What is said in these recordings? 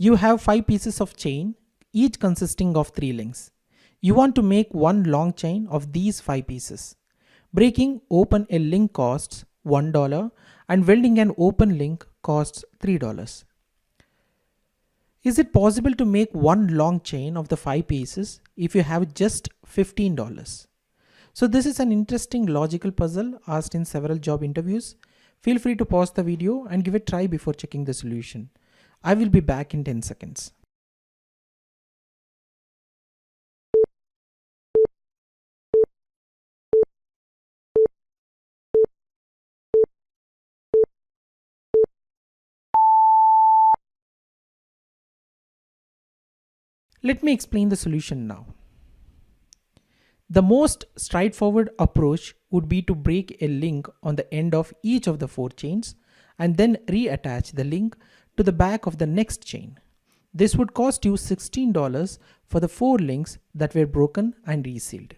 You have 5 pieces of chain, each consisting of 3 links. You want to make one long chain of these 5 pieces. Breaking open a link costs $1 and welding an open link costs $3. Is it possible to make one long chain of the 5 pieces if you have just $15? So this is an interesting logical puzzle asked in several job interviews. Feel free to pause the video and give it a try before checking the solution. I will be back in 10 seconds. Let me explain the solution now. The most straightforward approach would be to break a link on the end of each of the 4 chains and then reattach the link to the back of the next chain. This would cost you $16 for the 4 links that were broken and resealed.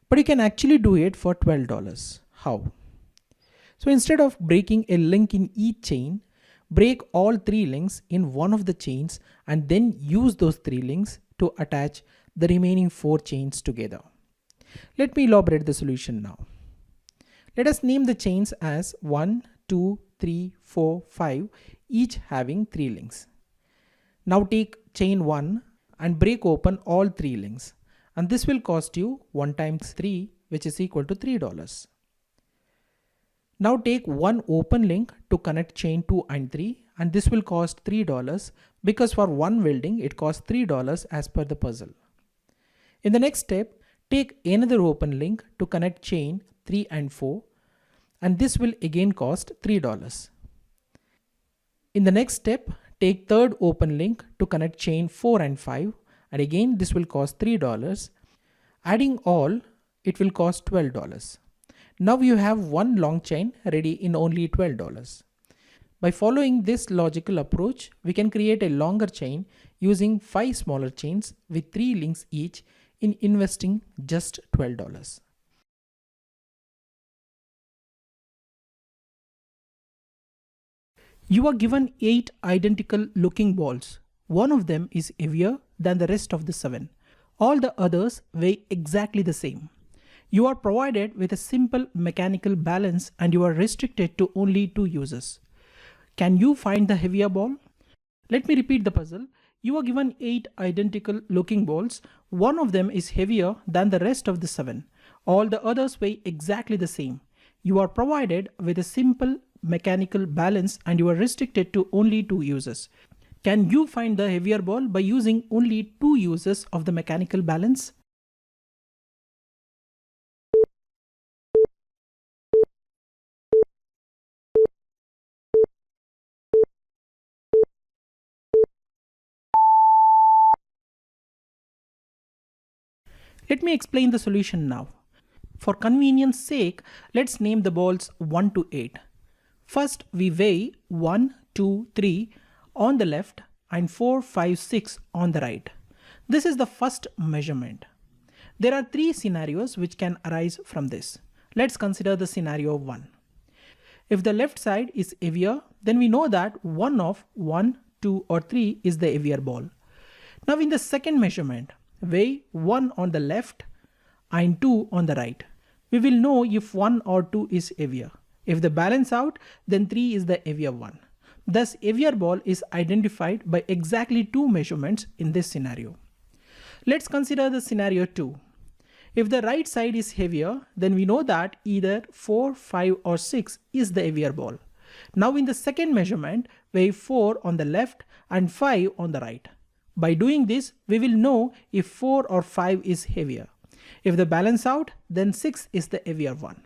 But you can actually do it for $12. How? So instead of breaking a link in each chain, break all 3 links in one of the chains and then use those 3 links to attach the remaining 4 chains together. Let me elaborate the solution now. Let us name the chains as 1, 2, 3, 4, 5, each having 3 links. Now take chain 1 and break open all 3 links, and this will cost you 1 times 3, which is equal to $3. Now take one open link to connect chain 2 and 3, and this will cost $3 because for one welding it costs $3 as per the puzzle. In the next step, take another open link to connect chain 3 and 4, and this will again cost $3. In the next step, take third open link to connect chain 4 and 5, and again this will cost $3. Adding all, it will cost $12. Now you have one long chain ready in only $12. By following this logical approach, we can create a longer chain using 5 smaller chains with 3 links each in investing just $12. You are given 8 identical looking balls. One of them is heavier than the rest of the 7. All the others weigh exactly the same. You are provided with a simple mechanical balance and you are restricted to only 2 uses. Can you find the heavier ball? Let me repeat the puzzle. You are given 8 identical looking balls. One of them is heavier than the rest of the 7. All the others weigh exactly the same. You are provided with a simple mechanical balance and you are restricted to only 2 uses. Can you find the heavier ball by using only 2 uses of the mechanical balance? Let me explain the solution now. For convenience sake, let's name the balls 1 to 8. First, we weigh 1, 2, 3 on the left and 4, 5, 6 on the right. This is the first measurement. There are 3 scenarios which can arise from this. Let's consider the scenario 1. If the left side is heavier, then we know that one of 1, 2 or 3 is the heavier ball. Now in the second measurement, weigh 1 on the left and 2 on the right. We will know if 1 or 2 is heavier. If they balance out, then 3 is the heavier one. Thus, heavier ball is identified by exactly 2 measurements in this scenario. Let's consider the scenario 2. If the right side is heavier, then we know that either 4, 5 or 6 is the heavier ball. Now in the second measurement, weigh 4 on the left and 5 on the right. By doing this, we will know if 4 or 5 is heavier. If they balance out, then 6 is the heavier one.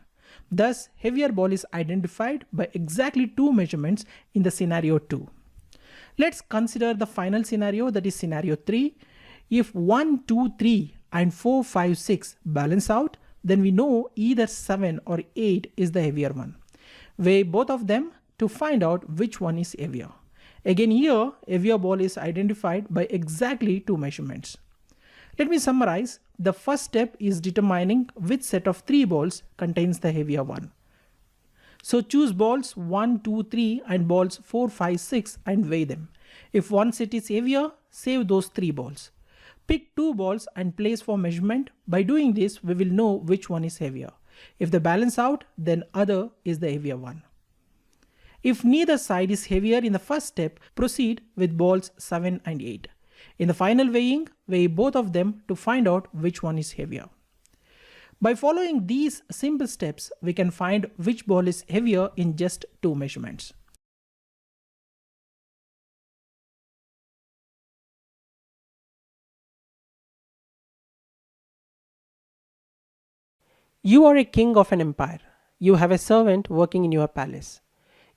Thus, heavier ball is identified by exactly 2 measurements in the scenario 2. Let's consider the final scenario, that is scenario 3. If 1, 2, 3 and 4, 5, 6 balance out, then we know either 7 or 8 is the heavier one. Weigh both of them to find out which one is heavier. Again here, heavier ball is identified by exactly 2 measurements. Let me summarize. The first step is determining which set of 3 balls contains the heavier one. So choose balls 1, 2, 3 and balls 4, 5, 6 and weigh them. If one set is heavier, save those 3 balls. Pick 2 balls and place for measurement. By doing this, we will know which one is heavier. If they balance out, then other is the heavier one. If neither side is heavier in the first step, proceed with balls 7 and 8. In the final weighing, weigh both of them to find out which one is heavier. By following these simple steps, we can find which ball is heavier in just 2 measurements. You are a king of an empire. You have a servant working in your palace.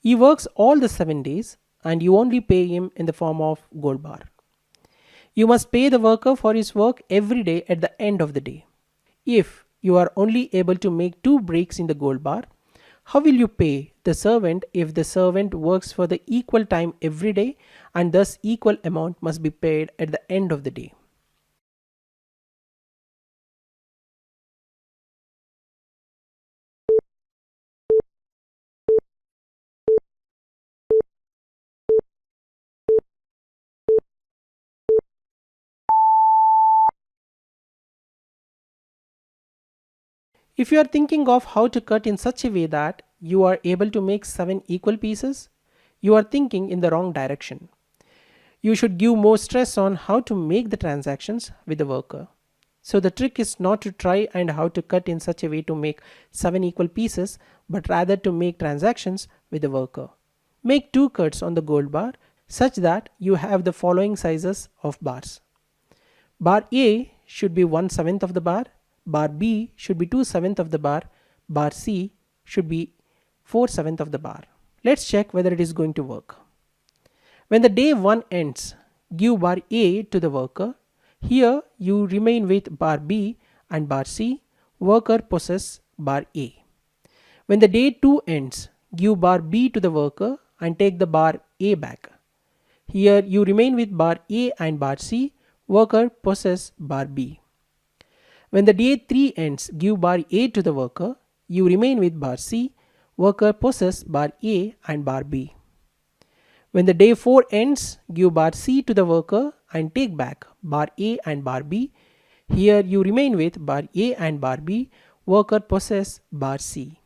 He works all the 7 days and you only pay him in the form of gold bar. You must pay the worker for his work every day at the end of the day. If you are only able to make 2 breaks in the gold bar, how will you pay the servant if the servant works for the equal time every day and thus equal amount must be paid at the end of the day? If you are thinking of how to cut in such a way that you are able to make 7 equal pieces, you are thinking in the wrong direction. You should give more stress on how to make the transactions with the worker. So the trick is not to try and how to cut in such a way to make 7 equal pieces, but rather to make transactions with the worker. Make 2 cuts on the gold bar such that you have the following sizes of bars. Bar A should be 1/7 of the bar, bar B should be 2/7 of the bar C should be 4/7 of the bar. Let's check whether it is going to work. When the day 1 ends, give bar A to the worker. Here you remain with bar B and bar C. Worker possesses bar A. When the day 2 ends, give bar B to the worker and take the bar A back. Here you remain with bar A and bar C. Worker possesses bar B. When the day 3 ends, give bar A to the worker. You remain with bar C. Worker possesses bar A and bar B. When the day 4 ends, give bar C to the worker and take back bar A and bar B. Here you remain with bar A and bar B. Worker possesses bar C.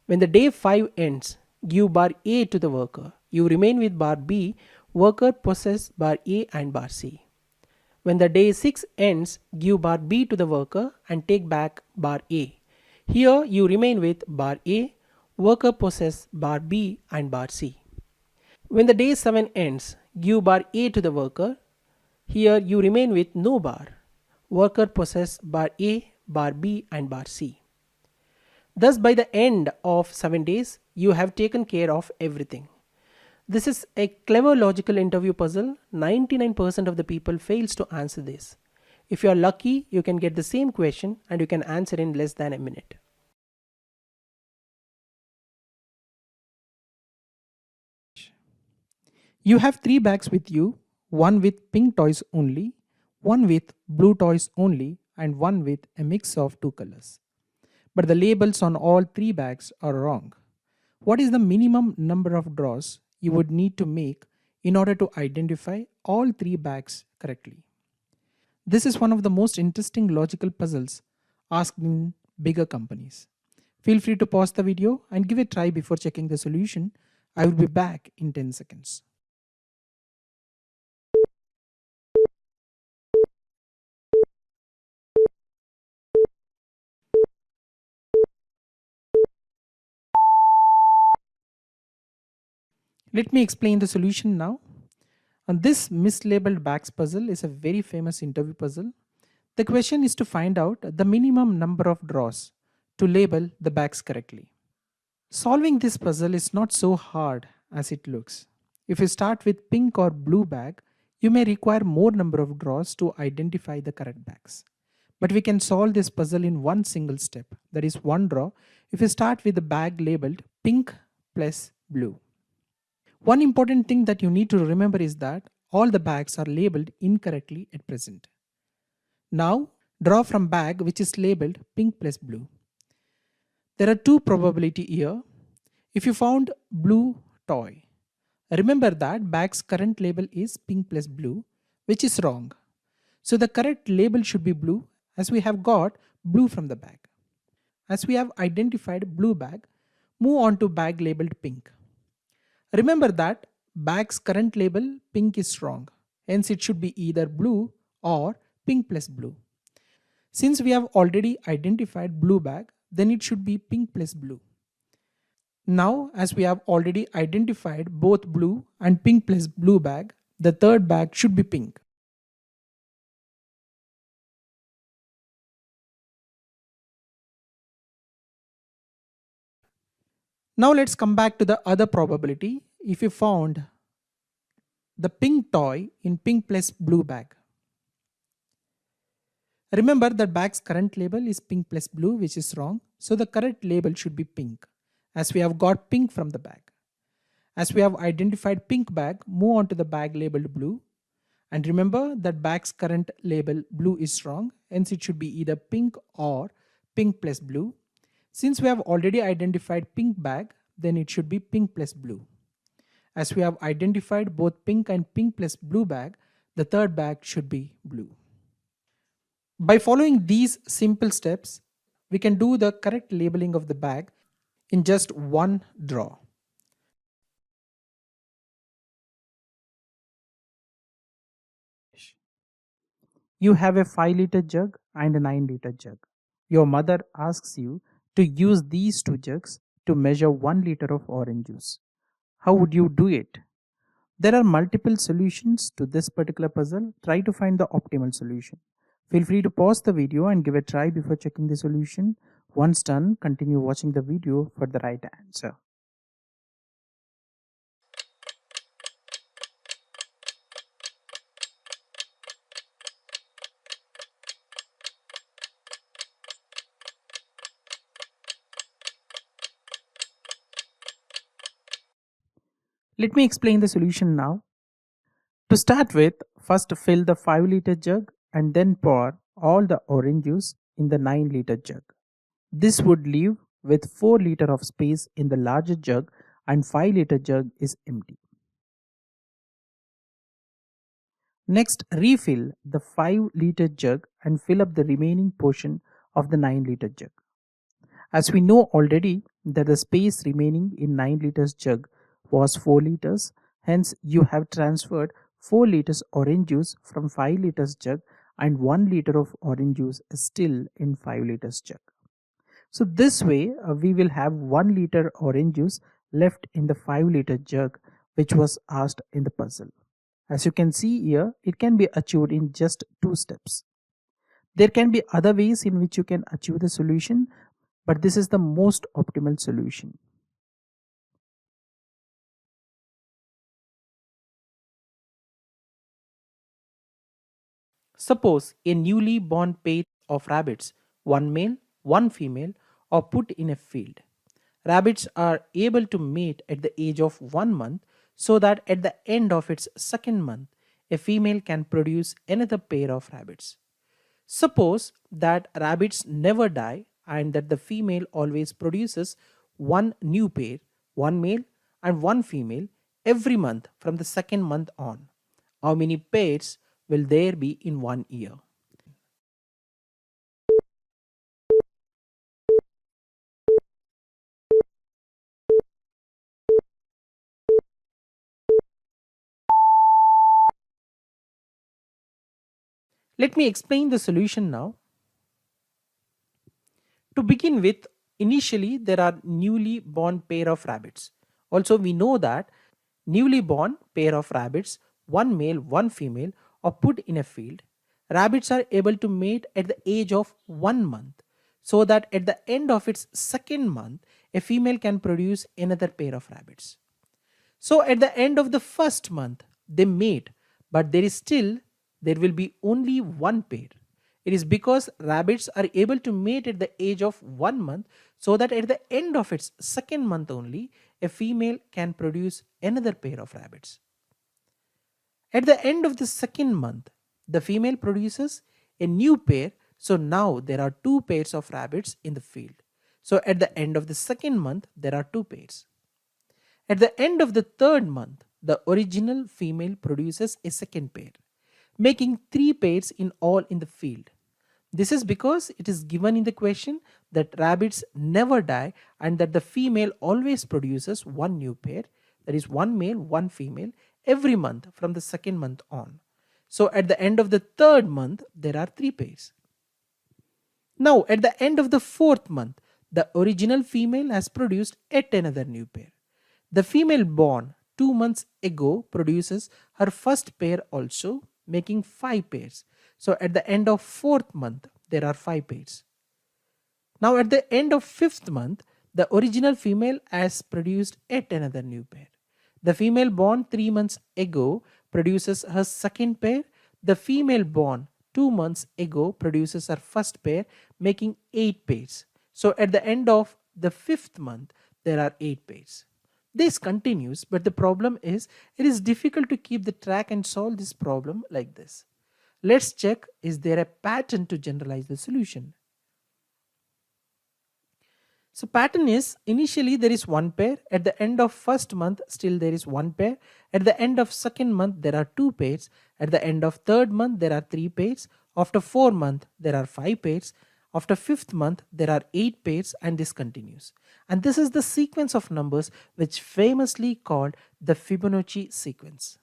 When the day 5 ends, give bar A to the worker. You remain with bar B. Worker possesses bar A and bar C. When the day 6 ends, give bar B to the worker and take back bar A. Here you remain with bar A. Worker possesses bar B and bar C. When the day 7 ends, give bar A to the worker. Here you remain with no bar. Worker possesses bar A, bar B and bar C. Thus by the end of 7 days, you have taken care of everything. This is a clever logical interview puzzle. 99% of the people fails to answer this. If you are lucky, you can get the same question and you can answer in less than a minute. You have 3 bags with you, one with pink toys only, one with blue toys only, and one with a mix of 2 colors. But the labels on all 3 bags are wrong. What is the minimum number of draws you would need to make in order to identify all 3 bags correctly? This is one of the most interesting logical puzzles asked in bigger companies. Feel free to pause the video and give it a try before checking the solution. I will be back in 10 seconds. Let me explain the solution now. And this mislabeled bags puzzle is a very famous interview puzzle. The question is to find out the minimum number of draws to label the bags correctly. Solving this puzzle is not so hard as it looks. If you start with pink or blue bag, you may require more number of draws to identify the correct bags. But we can solve this puzzle in one single step, that is one draw, if you start with the bag labeled pink plus blue. One important thing that you need to remember is that all the bags are labeled incorrectly at present. Now, draw from bag which is labeled pink plus blue. There are 2 probability here. If you found blue toy, Remember that bag's current label is pink plus blue, which is wrong. So the correct label should be blue, as we have got blue from the bag. As we have identified blue bag, move on to bag labeled pink. Remember that bag's current label pink is wrong. Hence it should be either blue or pink plus blue. Since we have already identified blue bag, then it should be pink plus blue. Now, as we have already identified both blue and pink plus blue bag, the third bag should be pink. Now let's come back to the other probability. If you found the pink toy in pink plus blue bag. Remember that bag's current label is pink plus blue, which is wrong. So the correct label should be pink, as we have got pink from the bag. As we have identified pink bag, move on to the bag labeled blue. And remember that bag's current label blue is wrong, hence it should be either pink or pink plus blue. Since we have already identified pink bag, then it should be pink plus blue. As we have identified both pink and pink plus blue bag, the third bag should be blue. By following these simple steps, we can do the correct labeling of the bag in just one draw. You have a 5-liter jug and a 9-liter jug. Your mother asks you to use these two jugs to measure 1 liter of orange juice. How would you do it? There are multiple solutions to this particular puzzle. Try to find the optimal solution. Feel free to pause the video and give a try before checking the solution. Once done, continue watching the video for the right answer. Let me explain the solution now. To start with, first fill the 5-liter jug and then pour all the orange juice in the 9-liter jug. This would leave with 4 liter of space in the larger jug and 5-liter jug is empty. Next, refill the 5-liter jug and fill up the remaining portion of the 9-liter jug. As we know already that the space remaining in 9 liters jug was 4 liters, hence you have transferred 4 liters orange juice from 5 liters jug and 1 liter of orange juice is still in 5 liters jug. So this way we will have 1 liter orange juice left in the 5-liter jug which was asked in the puzzle. As you can see here, it can be achieved in just 2 steps. There can be other ways in which you can achieve the solution, but this is the most optimal solution. Suppose a newly born pair of rabbits, one male, one female, are put in a field. Rabbits are able to mate at the age of 1 month, so that at the end of its second month, a female can produce another pair of rabbits. Suppose that rabbits never die and that the female always produces one new pair, one male and one female, every month from the second month on. How many pairs will there be in 1 year? Let me explain the solution now. To begin with, initially there are newly born pair of rabbits. Also, we know that newly born pair of rabbits, one male, one female, are put in a field. Rabbits are able to mate at the age of 1 month, so that at the end of its second month, a female can produce another pair of rabbits. So at the end of the first month, they mate, but there will be only one pair. It is because rabbits are able to mate at the age of 1 month, so that at the end of its second month only, a female can produce another pair of rabbits. At the end of the second month, the female produces a new pair, so now there are 2 pairs of rabbits in the field. So at the end of the second month, there are 2 pairs. At the end of the third month, the original female produces a second pair, making 3 pairs in all in the field. This is because it is given in the question that rabbits never die and that the female always produces one new pair, that is, one male, one female, every month from the second month on. So at the end of the third month, there are 3 pairs. Now, at the end of the fourth month, the original female has produced yet another new pair. The female born 2 months ago produces her first pair also, making 5 pairs. So at the end of fourth month, there are 5 pairs. Now at the end of fifth month, the original female has produced yet another new pair. The female born 3 months ago produces her second pair. The female born 2 months ago produces her first pair, making 8 pairs. So at the end of the fifth month, there are 8 pairs. This continues, but the problem is it is difficult to keep the track and solve this problem like this. Let's check, is there a pattern to generalize the solution? So pattern is, initially there is 1 pair, at the end of first month still there is 1 pair, at the end of second month there are 2 pairs, at the end of third month there are 3 pairs, after 4 month there are 5 pairs, after fifth month there are 8 pairs, and this continues. And this is the sequence of numbers which famously called the Fibonacci sequence.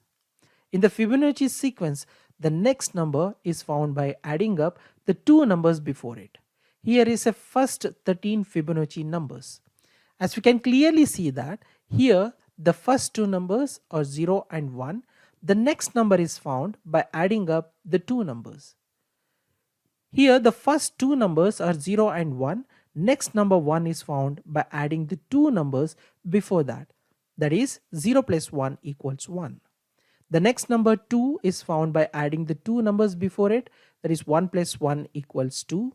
In the Fibonacci sequence, the next number is found by adding up the 2 numbers before it. Here is a first 13 Fibonacci numbers. As we can clearly see that here the first 2 numbers are 0 and 1. The next number is found by adding up the 2 numbers. Here the first 2 numbers are 0 and 1. Next number 1 is found by adding the 2 numbers before that. That is 0 plus 1 equals 1. The next number 2 is found by adding the 2 numbers before it. That is 1 plus 1 equals 2.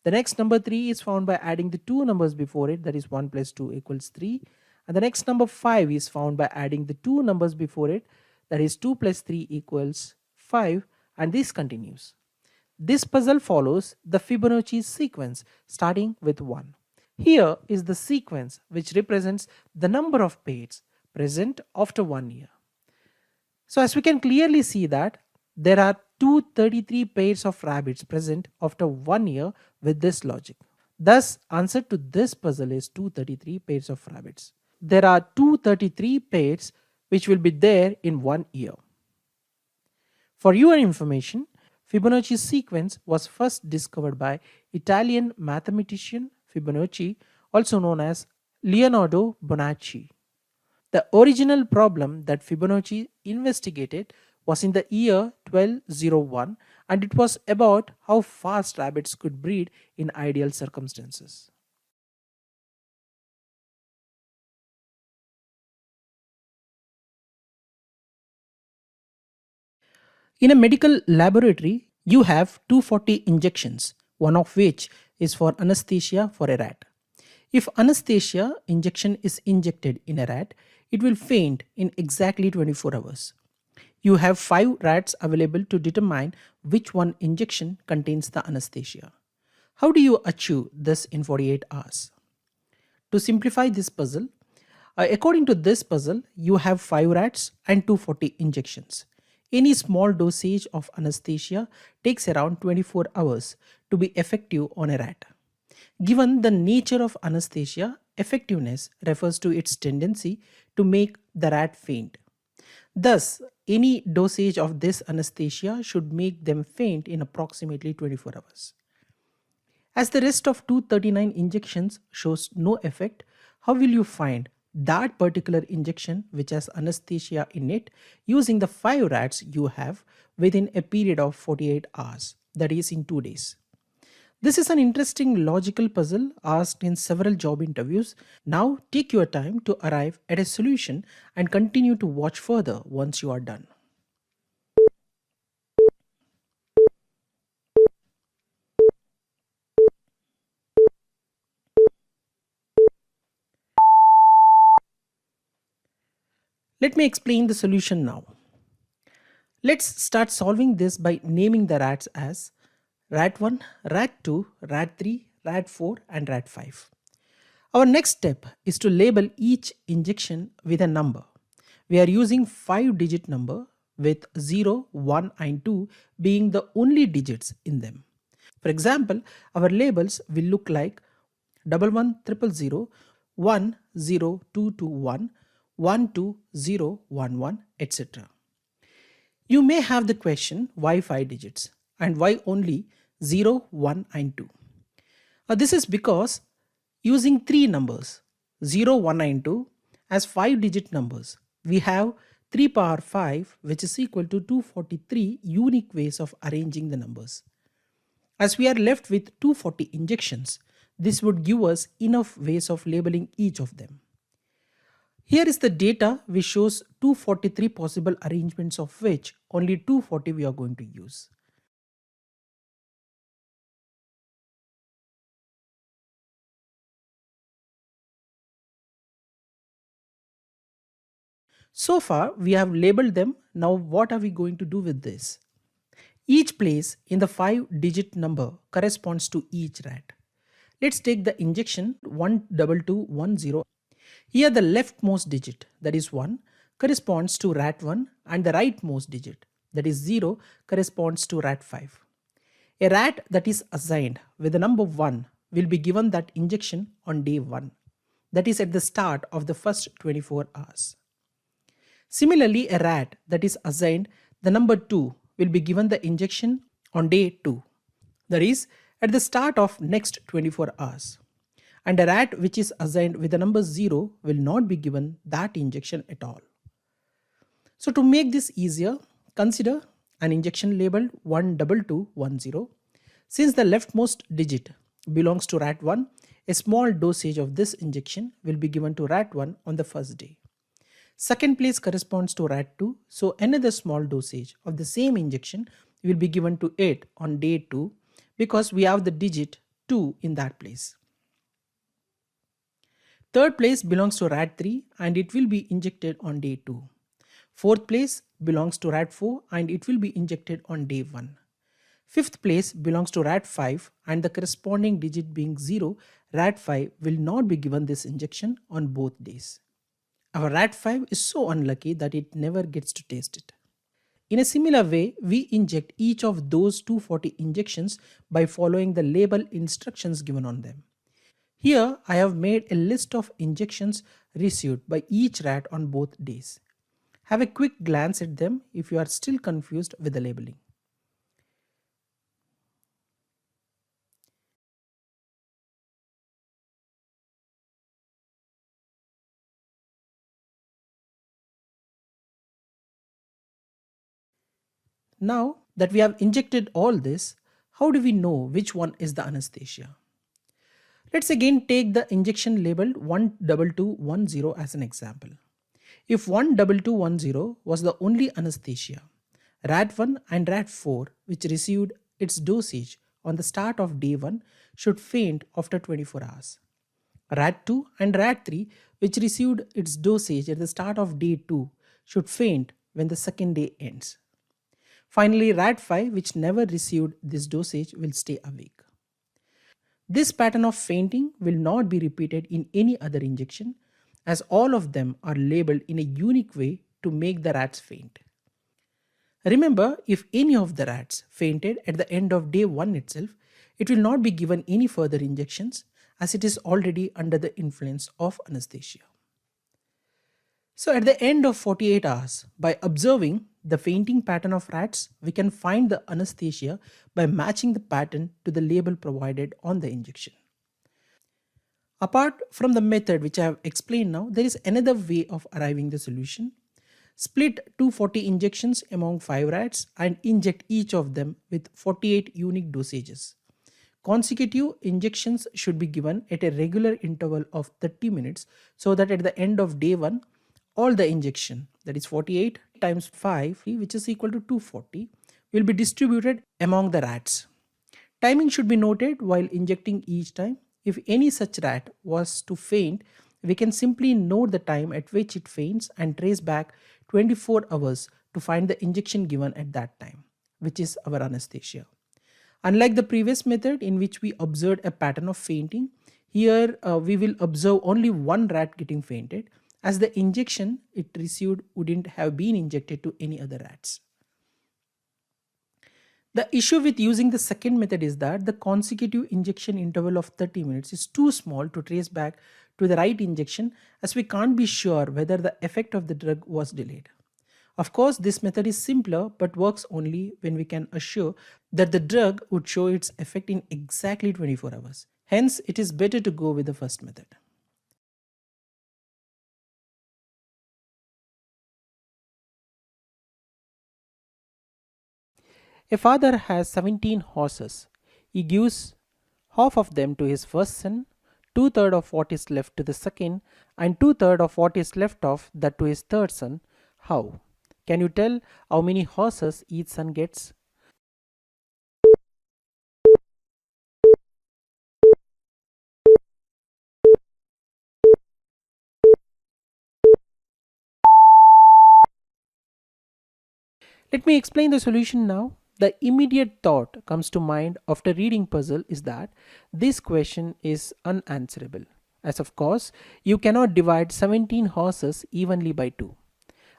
The next number 3 is found by adding the 2 numbers before it. That is 1 plus 2 equals 3. And the next number 5 is found by adding the 2 numbers before it. That is 2 plus 3 equals 5. And this continues. This puzzle follows the Fibonacci sequence starting with 1. Here is the sequence which represents the number of pairs present after 1 year. So as we can clearly see that there are 233 pairs of rabbits present after 1 year with this logic. Thus, answer to this puzzle is 233 pairs of rabbits. There are 233 pairs which will be there in 1 year. For your information, Fibonacci sequence was first discovered by Italian mathematician Fibonacci, also known as Leonardo Bonacci. The original problem that Fibonacci investigated was in the year 1201, and it was about how fast rabbits could breed in ideal circumstances. In a medical laboratory, you have 240 injections, one of which is for anesthesia for a rat. If anesthesia injection is injected in a rat, it will faint in exactly 24 hours. You have 5 rats available to determine which one injection contains the anesthesia. How do you achieve this in 48 hours? To simplify this puzzle, according to this puzzle, you have 5 rats and 240 injections. Any small dosage of anesthesia takes around 24 hours to be effective on a rat. Given the nature of anesthesia, effectiveness refers to its tendency to make the rat faint. Thus, any dosage of this anesthesia should make them faint in approximately 24 hours. As the rest of 239 injections shows no effect, how will you find that particular injection which has anesthesia in it using the 5 rats you have within a period of 48 hours, that is in 2 days? This is an interesting logical puzzle asked in several job interviews. Now take your time to arrive at a solution and continue to watch further once you are done. Let me explain the solution now. Let's start solving this by naming the rats as rat 1, rat 2, rat 3, rat 4 and rat 5. Our next step is to label each injection with a number. We are using 5-digit number with 0, 1 and 2 being the only digits in them. For example, our labels will look like 1100 10221 12011, etc. You may have the question, why 5 digits and why only 0, 1 and 2? This is because using three numbers 0, 1 and 2 as 5-digit numbers, we have 3 power 5, which is equal to 243 unique ways of arranging the numbers. As we are left with 240 injections, this would give us enough ways of labeling each of them. Here is the data which shows 243 possible arrangements, of which only 240 we are going to use. So far we have labeled them. Now what are we going to do with this? Each place in the 5-digit number corresponds to each rat. Let's take the injection 12210. Here the leftmost digit, that is 1, corresponds to rat 1, and the rightmost digit, that is 0, corresponds to rat 5. A rat that is assigned with the number 1 will be given that injection on day 1, that is at the start of the first 24 hours. Similarly, a rat that is assigned the number 2 will be given the injection on day 2, that is at the start of next 24 hours. And a rat which is assigned with the number 0 will not be given that injection at all. So to make this easier, consider an injection labeled 12210. Since the leftmost digit belongs to rat 1, a small dosage of this injection will be given to rat 1 on the first day. Second place corresponds to rat 2, so another small dosage of the same injection will be given to it on day 2 because we have the digit 2 in that place. Third place belongs to rat 3 and it will be injected on day 2. Fourth place belongs to rat 4 and it will be injected on day 1. Fifth place belongs to rat 5 and the corresponding digit being 0, rat 5 will not be given this injection on both days. Our rat 5 is so unlucky that it never gets to taste it. In a similar way, we inject each of those 240 injections by following the label instructions given on them. Here I have made a list of injections received by each rat on both days. Have a quick glance at them if you are still confused with the labeling. Now that we have injected all this, how do we know which one is the anesthesia? Let's again take the injection labeled 12210 as an example. If 12210 was the only anesthesia, rat 1 and rat 4, which received its dosage on the start of day 1, should faint after 24 hours. Rat 2 and rat 3, which received its dosage at the start of day 2, should faint when the second day ends. Finally, rat 5, which never received this dosage, will stay awake. This pattern of fainting will not be repeated in any other injection, as all of them are labeled in a unique way to make the rats faint. Remember, if any of the rats fainted at the end of day 1 itself, it will not be given any further injections as it is already under the influence of anesthesia. So at the end of 48 hours, by observing the fainting pattern of rats, we can find the anesthesia by matching the pattern to the label provided on the injection. Apart from the method which I have explained now, there is another way of arriving the solution. Split 240 injections among 5 rats and inject each of them with 48 unique dosages. Consecutive injections should be given at a regular interval of 30 minutes so that at the end of day 1, all the injection, that is 48 times 5, which is equal to 240, will be distributed among the rats. Timing should be noted while injecting each time. If any such rat was to faint, we can simply note the time at which it faints and trace back 24 hours to find the injection given at that time, which is our anesthesia. Unlike the previous method in which we observed a pattern of fainting, here we will observe only one rat getting fainted as the injection it received wouldn't have been injected to any other rats. The issue with using the second method is that the consecutive injection interval of 30 minutes is too small to trace back to the right injection, as we can't be sure whether the effect of the drug was delayed. Of course, this method is simpler but works only when we can assure that the drug would show its effect in exactly 24 hours. Hence, it is better to go with the first method. A father has 17 horses. He gives half of them to his first son, two-thirds of what is left to the second, and two-thirds of what is left of that to his third son. How? Can you tell how many horses each son gets? Let me explain the solution now. The immediate thought comes to mind after reading puzzle is that this question is unanswerable. As of course, you cannot divide 17 horses evenly by 2.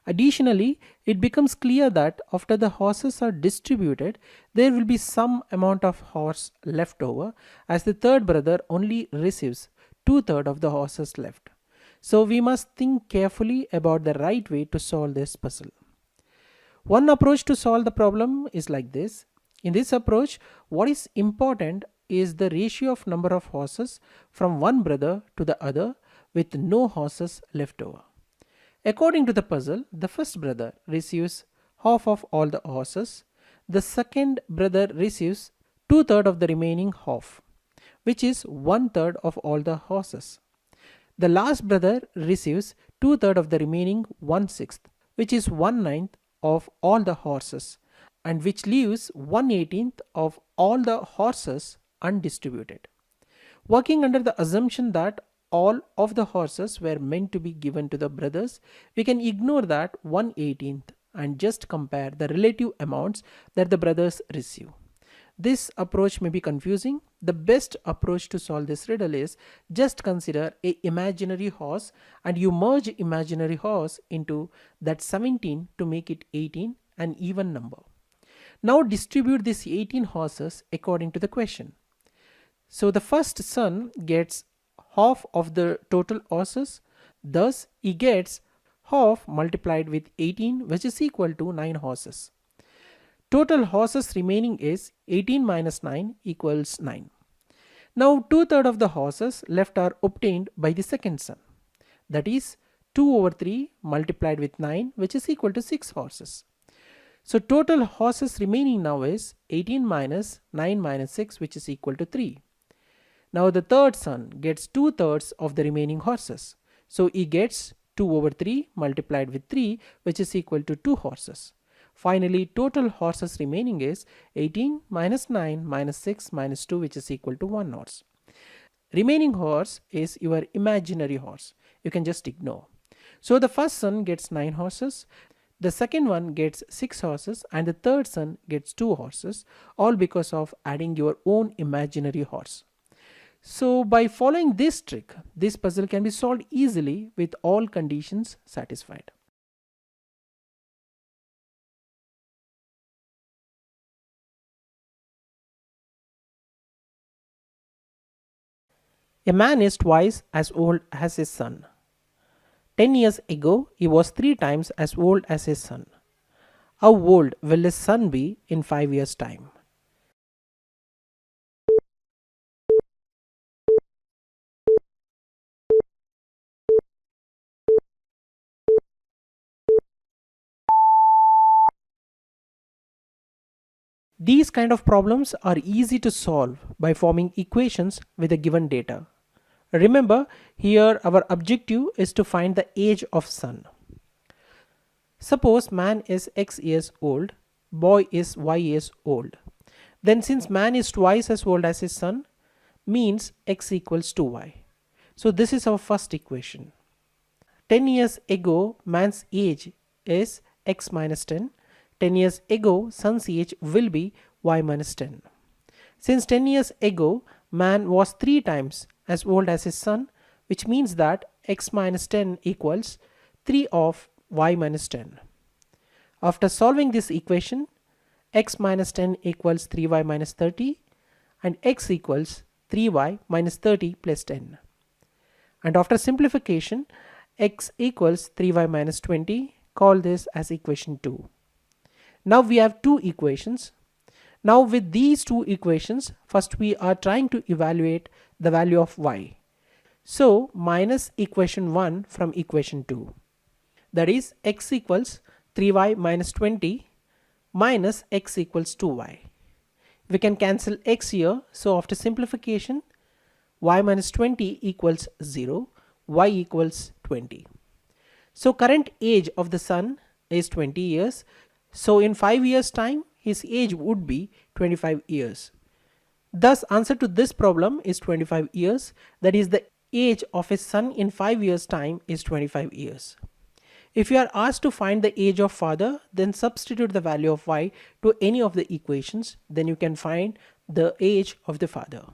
Additionally, it becomes clear that after the horses are distributed, there will be some amount of horse left over, as the third brother only receives two-thirds of the horses left. So we must think carefully about the right way to solve this puzzle. One approach to solve the problem is like this. In this approach, what is important is the ratio of number of horses from one brother to the other with no horses left over. According to the puzzle, the first brother receives half of all the horses. The second brother receives two-thirds of the remaining half, which is one-third of all the horses. The last brother receives two-thirds of the remaining one-sixth, which is one-ninth of all the horses, and which leaves 1/18th of all the horses undistributed. Working under the assumption that all of the horses were meant to be given to the brothers, we can ignore that 1/18th and just compare the relative amounts that the brothers receive. This approach may be confusing. The best approach to solve this riddle is just consider a imaginary horse and you merge imaginary horse into that 17 to make it 18, an even number. Now distribute these 18 horses according to the question. So the first son gets half of the total horses, thus he gets half multiplied with 18, which is equal to 9 horses. Total horses remaining is 18 minus 9 equals 9. Now two-thirds of the horses left are obtained by the second son. That is 2 over 3 multiplied with 9, which is equal to 6 horses. So total horses remaining now is 18 minus 9 minus 6, which is equal to 3. Now the third son gets two-thirds of the remaining horses. So he gets 2 over 3 multiplied with 3, which is equal to 2 horses. Finally, total horses remaining is 18 minus 9 minus 6 minus 2, which is equal to 1 horse. Remaining horse is your imaginary horse. You can just ignore. So the first son gets 9 horses, the second one gets 6 horses, and the third son gets 2 horses, all because of adding your own imaginary horse. So by following this trick, this puzzle can be solved easily with all conditions satisfied. A man is twice as old as his son. 10 years ago, he was 3 times as old as his son. How old will his son be in 5 years' time? These kind of problems are easy to solve by forming equations with the given data. Remember, here our objective is to find the age of son. Suppose man is x years old, boy is y years old. Then since man is twice as old as his son, means x equals to y. So this is our first equation. 10 years ago, man's age is x minus 10. 10 years ago, son's age will be y minus 10. Since 10 years ago, man was 3 times as old as his son, which means that x minus 10 equals 3 of y minus 10. After solving this equation, x minus 10 equals 3y minus 30 and x equals 3y minus 30 plus 10. And after simplification, x equals 3y minus 20. Call this as equation 2. Now we have two equations. Now with these two equations, first we are trying to evaluate the value of y. So minus equation 1 from equation 2. That is x equals 3y minus 20 minus x equals 2y. We can cancel x here, so after simplification, y minus 20 equals 0, y equals 20. So current age of the son is 20 years. So in 5 years time, his age would be 25 years. Thus answer to this problem is 25 years. That is, the age of his son in 5 years time is 25 years. If you are asked to find the age of father, then substitute the value of y to any of the equations, then you can find the age of the father.